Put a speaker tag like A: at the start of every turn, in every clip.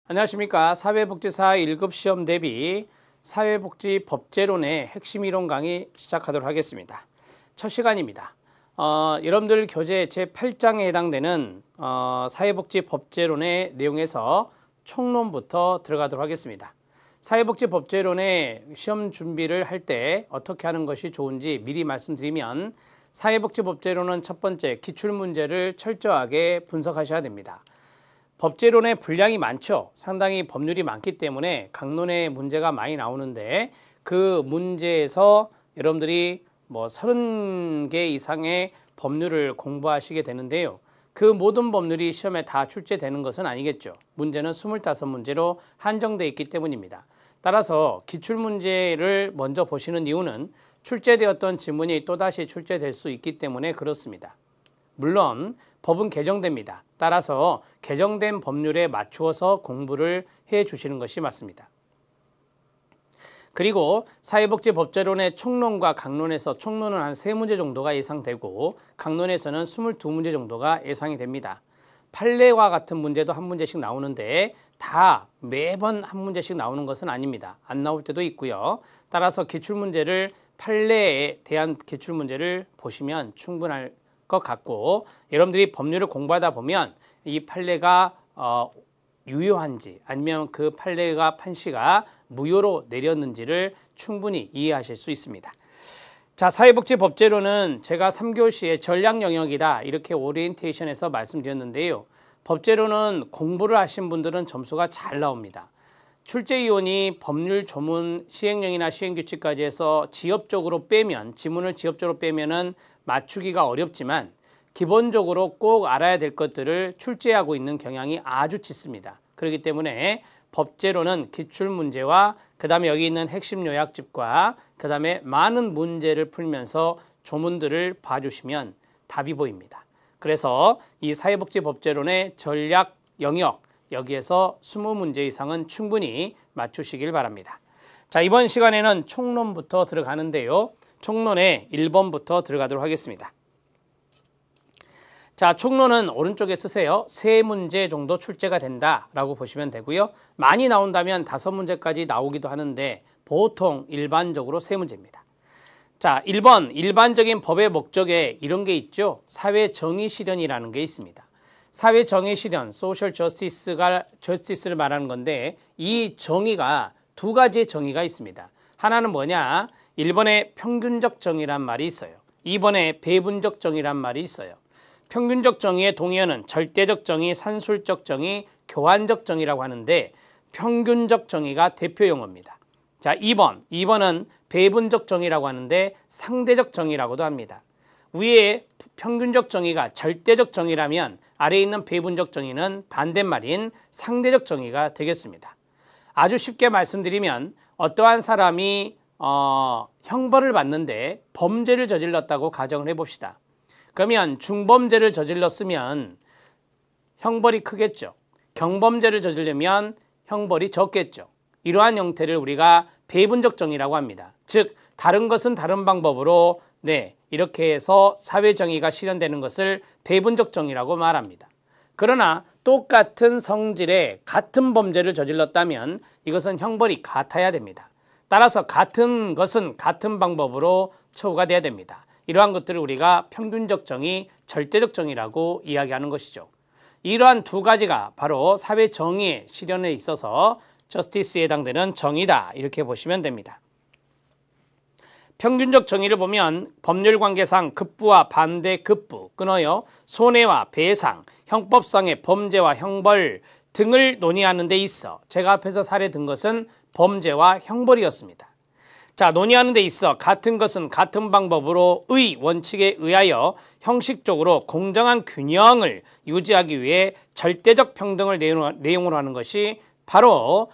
A: 안녕하십니까. 사회복지사 1급 시험 대비 사회복지 법제론의 핵심 이론 강의 시작하도록 하겠습니다. 첫 시간입니다. 여러분들 교재 제8장에 해당되는 사회복지 법제론의 내용에서 총론부터 들어가도록 하겠습니다. 사회복지 법제론의 시험 준비를 할 때 어떻게 하는 것이 좋은지 미리 말씀드리면, 사회복지 법제론은 첫 번째 기출문제를 철저하게 분석하셔야 됩니다. 법제론의 분량이 많죠. 상당히 법률이 많기 때문에 강론의 문제가 많이 나오는데, 그 문제에서 여러분들이 30개 이상의 법률을 공부하시게 되는데요. 그 모든 법률이 시험에 다 출제되는 것은 아니겠죠. 문제는 25문제로 한정되어 있기 때문입니다. 따라서 기출문제를 먼저 보시는 이유는 출제되었던 지문이 또다시 출제될 수 있기 때문에 그렇습니다. 물론 법은 개정됩니다. 따라서 개정된 법률에 맞추어서 공부를 해 주시는 것이 맞습니다. 그리고 사회복지 법제론의 총론과 강론에서 총론은 한 3문제 정도가 예상되고 강론에서는 22문제 정도가 예상이 됩니다. 판례와 같은 문제도 한 문제씩 나오는데 다 매번 한 문제씩 나오는 것은 아닙니다. 안 나올 때도 있고요. 따라서 기출문제를, 판례에 대한 기출문제를 보시면 충분할 것 같고, 여러분들이 법률을 공부하다 보면 이 판례가 유효한지 아니면 그 판례가 판시가 무효로 내렸는지를 충분히 이해하실 수 있습니다. 자, 사회복지 법제론은 제가 3교시의 전략 영역이다 이렇게 오리엔테이션에서 말씀드렸는데요. 법제론은 공부를 하신 분들은 점수가 잘 나옵니다. 출제위원이 법률 조문 시행령이나 시행규칙까지 해서 지엽적으로 빼면, 지문을 지엽적으로 빼면은 맞추기가 어렵지만 기본적으로 꼭 알아야 될 것들을 출제하고 있는 경향이 아주 짙습니다. 그렇기 때문에 법제론은 기출문제와 그 다음에 여기 있는 핵심 요약집과 그 다음에 많은 문제를 풀면서 조문들을 봐주시면 답이 보입니다. 그래서 이 사회복지 법제론의 전략 영역, 여기에서 20문제 이상은 충분히 맞추시길 바랍니다. 자, 이번 시간에는 총론부터 들어가는데요. 총론의 1번부터 들어가도록 하겠습니다. 자, 총론은 오른쪽에 쓰세요. 3문제 정도 출제가 된다라고 보시면 되고요. 많이 나온다면 5문제까지 나오기도 하는데 보통 일반적으로 3문제입니다. 자, 1번 일반적인 법의 목적에 이런 게 있죠. 사회정의 실현이라는 게 있습니다. 사회정의 실현, 소셜 저스티스를 말하는 건데, 이 정의가 두 가지의 정의가 있습니다. 하나는 뭐냐? 1번에 평균적 정의란 말이 있어요. 2번에 배분적 정의란 말이 있어요. 평균적 정의의 동의어는 절대적 정의, 산술적 정의, 교환적 정의라고 하는데, 평균적 정의가 대표 용어입니다. 자, 2번은 배분적 정의라고 하는데 상대적 정의라고도 합니다. 위에 평균적 정의가 절대적 정의라면 아래에 있는 배분적 정의는 반대말인 상대적 정의가 되겠습니다. 아주 쉽게 말씀드리면, 어떠한 사람이 형벌을 받는데 범죄를 저질렀다고 가정을 해봅시다. 그러면 중범죄를 저질렀으면 형벌이 크겠죠. 경범죄를 저지르면 형벌이 적겠죠. 이러한 형태를 우리가 배분적 정의라고 합니다. 즉, 다른 것은 다른 방법으로 이렇게 해서 사회정의가 실현되는 것을 배분적 정의라고 말합니다. 그러나 똑같은 성질의 같은 범죄를 저질렀다면 이것은 형벌이 같아야 됩니다. 따라서 같은 것은 같은 방법으로 처우가 돼야 됩니다. 이러한 것들을 우리가 평균적 정의, 절대적 정의라고 이야기하는 것이죠. 이러한 두 가지가 바로 사회정의의 실현에 있어서 저스티스에 해당되는 정의다 이렇게 보시면 됩니다. 평균적 정의를 보면 법률관계상 급부와 반대 급부, 끊어요, 손해와 배상, 형법상의 범죄와 형벌 등을 논의하는 데 있어, 제가 앞에서 사례 든 것은 범죄와 형벌이었습니다. 자, 논의하는 데 있어 같은 것은 같은 방법으로 의 원칙에 의하여 형식적으로 공정한 균형을 유지하기 위해 절대적 평등을 내용으로 하는 것이 바로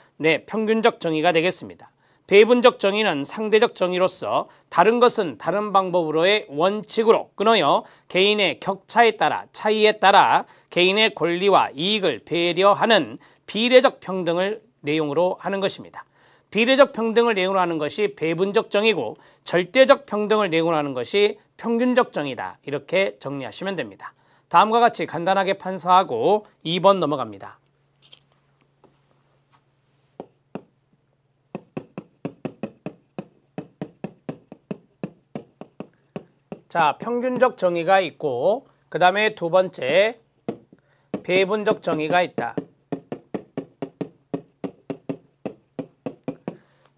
A: 평균적 정의가 되겠습니다. 배분적 정의는 상대적 정의로서 다른 것은 다른 방법으로의 원칙으로, 끊어요, 개인의 격차에 따라, 차이에 따라 개인의 권리와 이익을 배려하는 비례적 평등을 내용으로 하는 것입니다. 비례적 평등을 내용으로 하는 것이 배분적 정의고, 절대적 평등을 내용으로 하는 것이 평균적 정의다 이렇게 정리하시면 됩니다. 다음과 같이 간단하게 판서하고 2번 넘어갑니다. 자, 평균적 정의가 있고 그 다음에 두 번째 배분적 정의가 있다.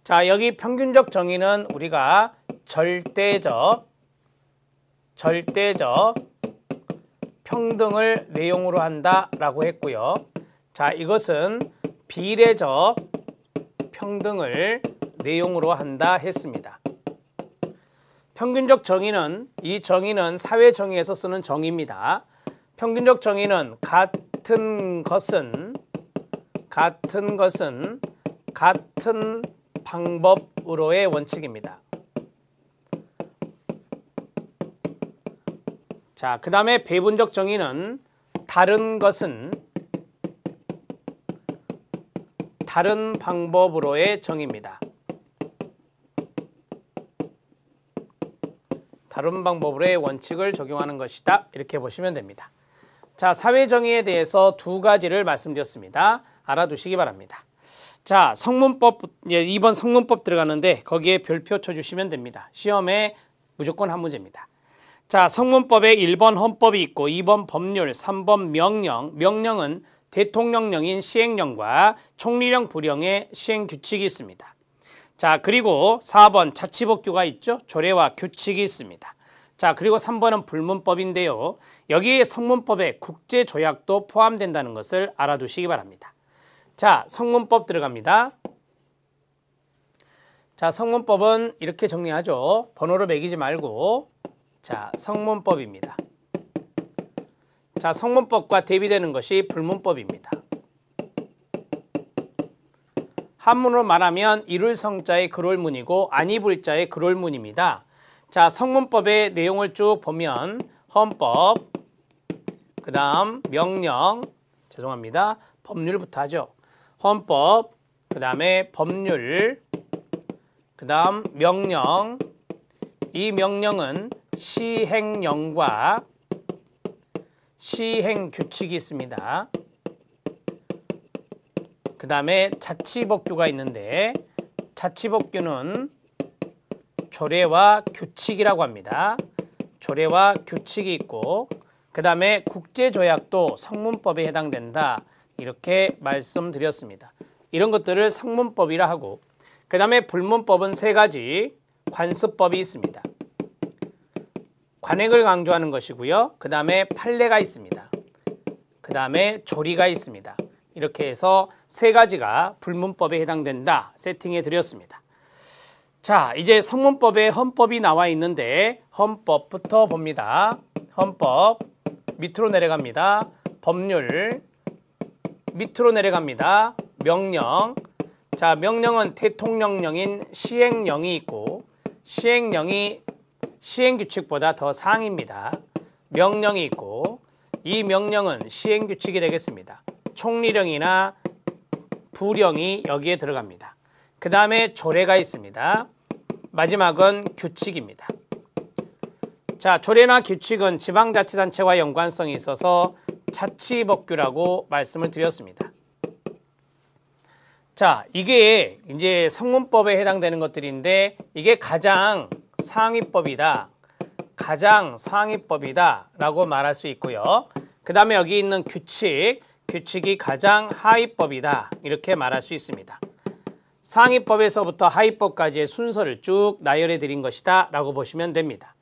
A: 자, 여기 평균적 정의는 우리가 절대적 평등을 내용으로 한다라고 했고요. 자, 이것은 비례적 평등을 내용으로 한다 했습니다. 평균적 정의는 이 정의는 사회 정의에서 쓰는 정의입니다. 평균적 정의는 같은 것은 같은 방법으로의 원칙입니다. 자, 그 다음에 배분적 정의는 다른 것은 다른 방법으로의 정의입니다. 다른 방법으로의 원칙을 적용하는 것이다. 이렇게 보시면 됩니다. 자, 사회정의에 대해서 두 가지를 말씀드렸습니다. 알아두시기 바랍니다. 자, 성문법, 2번 성문법 들어가는데 거기에 별표 쳐주시면 됩니다. 시험에 무조건 한 문제입니다. 자, 성문법에 1번 헌법이 있고 2번 법률, 3번 명령. 명령은 대통령령인 시행령과 총리령, 부령의 시행규칙이 있습니다. 자, 그리고 4번 자치법규가 있죠. 조례와 규칙이 있습니다. 자, 그리고 3번은 불문법인데요. 여기에 성문법에 국제조약도 포함된다는 것을 알아두시기 바랍니다. 자, 성문법 들어갑니다. 자, 성문법은 이렇게 정리하죠. 번호를 매기지 말고. 자, 성문법입니다. 자, 성문법과 대비되는 것이 불문법입니다. 한문으로 말하면 이룰 성자의 그롤문이고 안이불 자의 그롤문입니다. 자, 성문법의 내용을 쭉 보면 헌법, 그 다음 명령, 죄송합니다. 법률부터 하죠. 헌법, 그 다음에 법률, 그 다음 명령. 이 명령은 시행령과 시행규칙이 있습니다. 그 다음에 자치법규가 있는데 자치법규는 조례와 규칙이라고 합니다. 조례와 규칙이 있고 그 다음에 국제조약도 성문법에 해당된다. 이렇게 말씀드렸습니다. 이런 것들을 성문법이라 하고 그 다음에 불문법은 세 가지 관습법이 있습니다. 관행을 강조하는 것이고요. 그 다음에 판례가 있습니다. 그 다음에 조리가 있습니다. 이렇게 해서 세 가지가 불문법에 해당된다 세팅해 드렸습니다. 자, 이제 성문법에 헌법이 나와 있는데 헌법부터 봅니다. 헌법 밑으로 내려갑니다. 법률 밑으로 내려갑니다. 명령. 자, 명령은 대통령령인 시행령이 있고 시행령이 시행규칙보다 더 상입니다. 명령이 있고 이 명령은 시행규칙이 되겠습니다. 총리령이나 부령이 여기에 들어갑니다. 그 다음에 조례가 있습니다. 마지막은 규칙입니다. 자, 조례나 규칙은 지방자치단체와 연관성이 있어서 자치법규라고 말씀을 드렸습니다. 자, 이게 이제 성문법에 해당되는 것들인데 이게 가장 상위법이다. 가장 상위법이다 라고 말할 수 있고요. 그 다음에 여기 있는 규칙이 가장 하위법이다. 이렇게 말할 수 있습니다. 상위법에서부터 하위법까지의 순서를 쭉 나열해 드린 것이다 라고 보시면 됩니다.